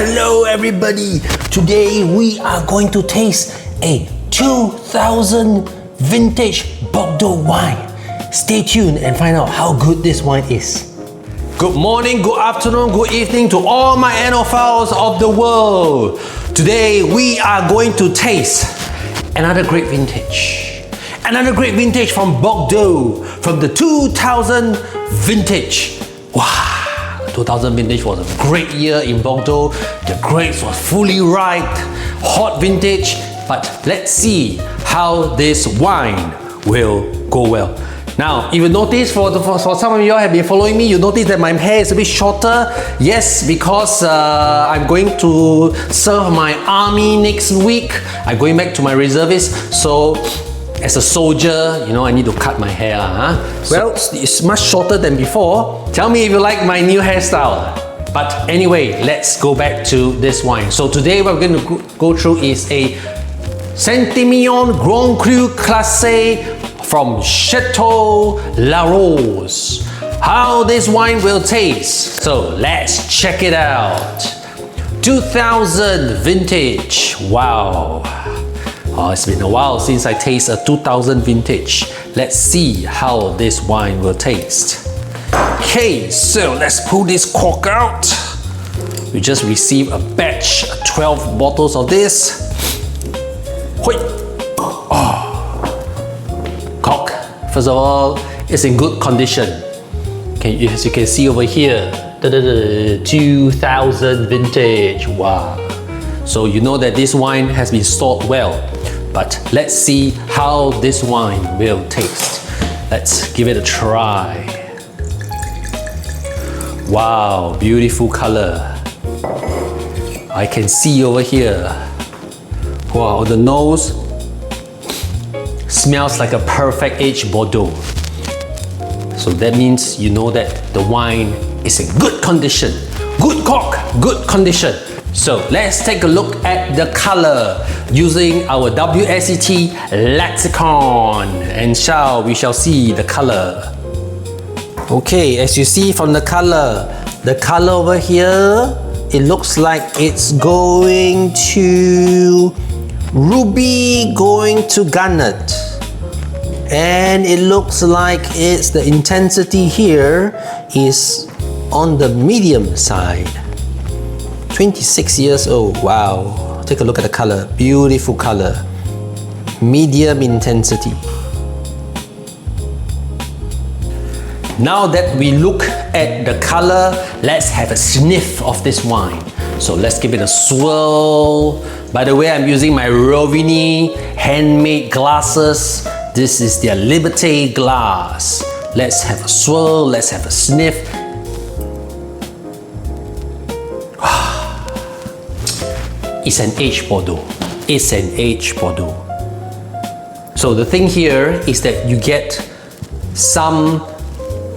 Hello everybody! Today we are going to taste a 2000 vintage Bordeaux wine. Stay tuned and find out how good this wine is. Good morning, good afternoon, good evening to all my anophiles of the world. Today we are going to taste another great vintage. Another great vintage from Bordeaux, from the 2000 vintage. Wow! 2000 vintage was a great year in Bordeaux. The grapes was fully ripe, hot vintage. But let's see how this wine will go well. Now, if you notice, for some of you have been following me, you notice that my hair is a bit shorter. Yes, because I'm going to serve my army next week. I'm going back to my reservist. So, as a soldier, you know, I need to cut my hair. Well, it's much shorter than before. Tell me if you like my new hairstyle. But anyway, let's go back to this wine. So today what we're going to go through is a Saint-Émilion Grand Cru Classe from Chateau Laroze. How this wine will taste. So let's check it out. 2000 vintage. Wow. Oh, it's been a while since I taste a 2000 vintage. Let's see how this wine will taste. Okay, so let's pull this cork out. We just received a batch, 12 bottles of this. Hoi. Oh. Cork, first of all, it's in good condition. As you can see over here, 2000 vintage. Wow. So you know that this wine has been stored well. But let's see how this wine will taste. Let's give it a try. Wow, beautiful color. I can see over here. Wow, the nose smells like a perfect aged Bordeaux. So that means you know that the wine is in good condition. Good cork, good condition. So let's take a look at the color using our WSET lexicon, and we shall see the color. Okay, as you see from the color over here, it looks like it's going to ruby going to garnet, and it looks like the intensity here is on the medium side. 26 years old. Wow. Take a look at the color. Beautiful color. Medium intensity. Now that we look at the color, let's have a sniff of this wine. So let's give it a swirl. By the way, I'm using my Rovini handmade glasses. This is their Liberté glass. Let's have a swirl. Let's have a sniff. It's an aged Bordeaux. It's an aged Bordeaux. So the thing here is that you get some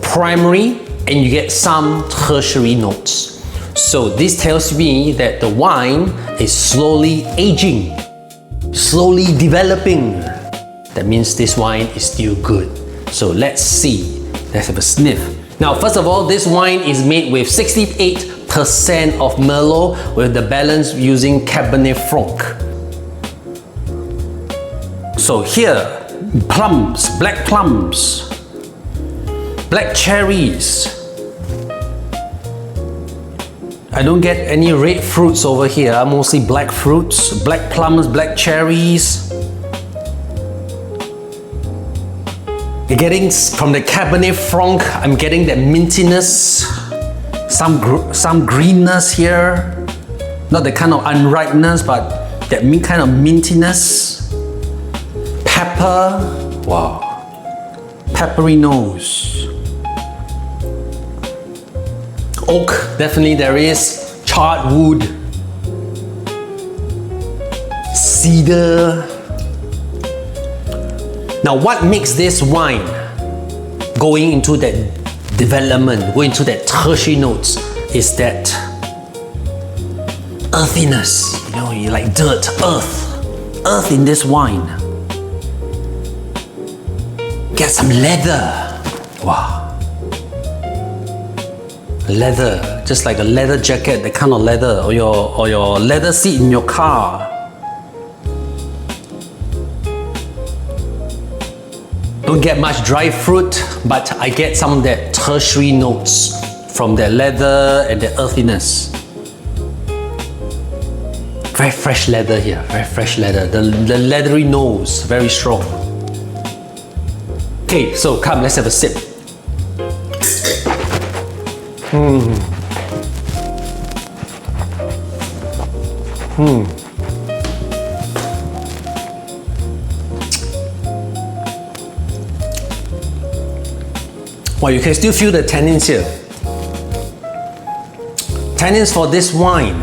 primary and you get some tertiary notes. So this tells me that the wine is slowly aging, slowly developing. That means this wine is still good. So let's see. Let's have a sniff. Now, first of all, this wine is made with 68% of Merlot, with the balance using Cabernet Franc. So here, plums, black cherries. I don't get any red fruits over here, mostly black fruits, black plums, black cherries. You're getting from the Cabernet Franc, I'm getting that mintiness. Some greenness here, not the kind of unripeness, but that kind of mintiness. Pepper, wow, peppery nose. Oak, definitely there is. Charred wood. Cedar. Now, what makes this wine going into that development, going into that tertiary notes, is that earthiness. You know, you like dirt, earth in this wine. Get some leather. Wow. leather, just like a leather jacket, that kind of leather, or your leather seat in your car. Don't get much dry fruit, but I get some of that tertiary notes from that leather and the earthiness. Very fresh leather here, very fresh leather. The leathery nose, very strong. Okay, so come, let's have a sip. Well, you can still feel the tannins here. Tannins for this wine.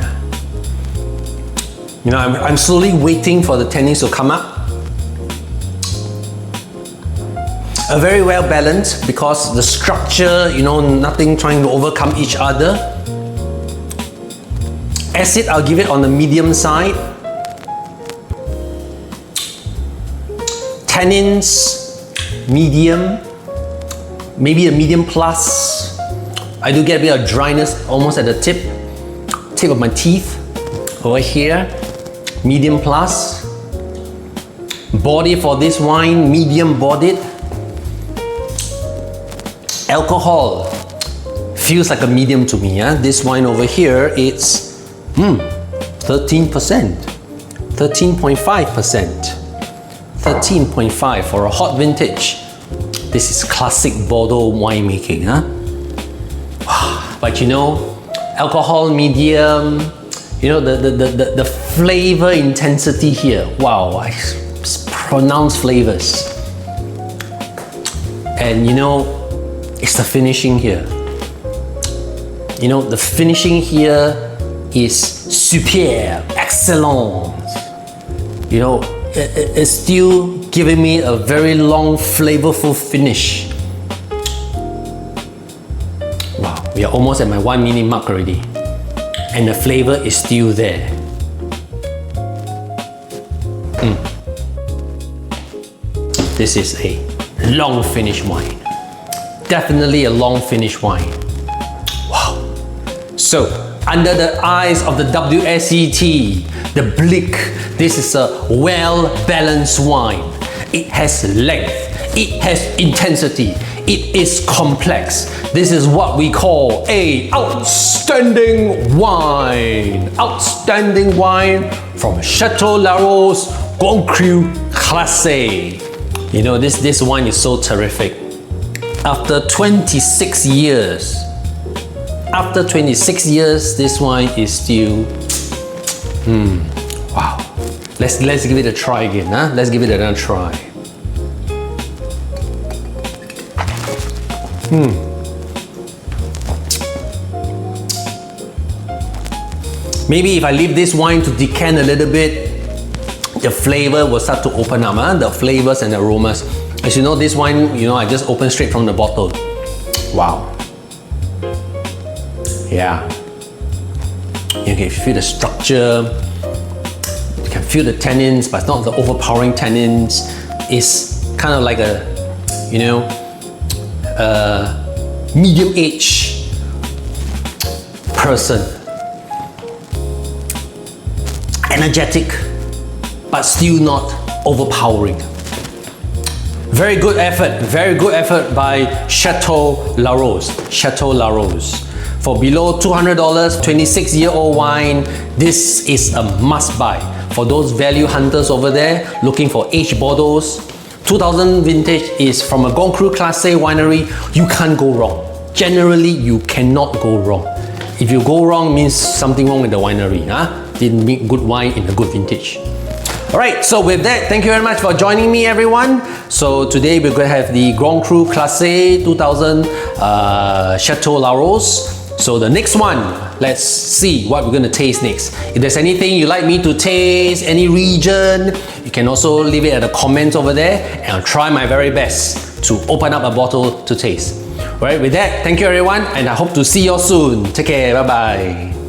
You know, I'm slowly waiting for the tannins to come up. A very well balanced, because the structure, you know, nothing trying to overcome each other. Acid, I'll give it on the medium side. Tannins, medium. Maybe a medium plus. I do get a bit of dryness almost at the tip of my teeth over here. Medium plus. Body for this wine, medium bodied. Alcohol feels like a medium to me. This wine over here, it's 13%, 13.5%, 13.5 for a hot vintage. This is classic Bordeaux winemaking, But you know, alcohol medium, you know, the flavor intensity here. Wow, I pronounce flavors. And you know, it's the finishing here. You know, the finishing here is superb, excellent. You know, it's still giving me a very long, flavorful finish. Wow, we are almost at my 1 minute mark already. And the flavor is still there. This is a long finish wine. Definitely a long finish wine. Wow. So, under the eyes of the WSET, the Blick, this is a well-balanced wine. It has length, it has intensity, it is complex. This is what we call a outstanding wine. Outstanding wine from Chateau Laroze, Grand Cru, Classe. You know, this wine is so terrific. After 26 years, this wine is still, wow. Let's give it a try again, Let's give it another try. Maybe if I leave this wine to decant a little bit, the flavor will start to open up, the flavors and aromas. As you know, this wine, you know, I just opened straight from the bottle. Wow. Yeah. You can feel the structure. You can feel the tannins, but it's not the overpowering tannins. It's kind of like a, you know, medium-aged person. Energetic, but still not overpowering. Very good effort by Chateau Laroze. Chateau Laroze. For below $200, 26-year-old wine, this is a must buy. For those value hunters over there looking for aged Bordeaux, 2000 vintage is from a Grand Cru Classe winery. You can't go wrong. Generally, you cannot go wrong. If you go wrong, means something wrong with the winery. Didn't make good wine in a good vintage. Alright, so with that, thank you very much for joining me, everyone. So today we're going to have the Grand Cru Classe 2000 Chateau Laroze. So the next one, let's see what we're going to taste next. If there's anything you'd like me to taste, any region, you can also leave it at the comments over there, and I'll try my very best to open up a bottle to taste. Alright, with that, thank you everyone, and I hope to see you all soon. Take care, bye bye.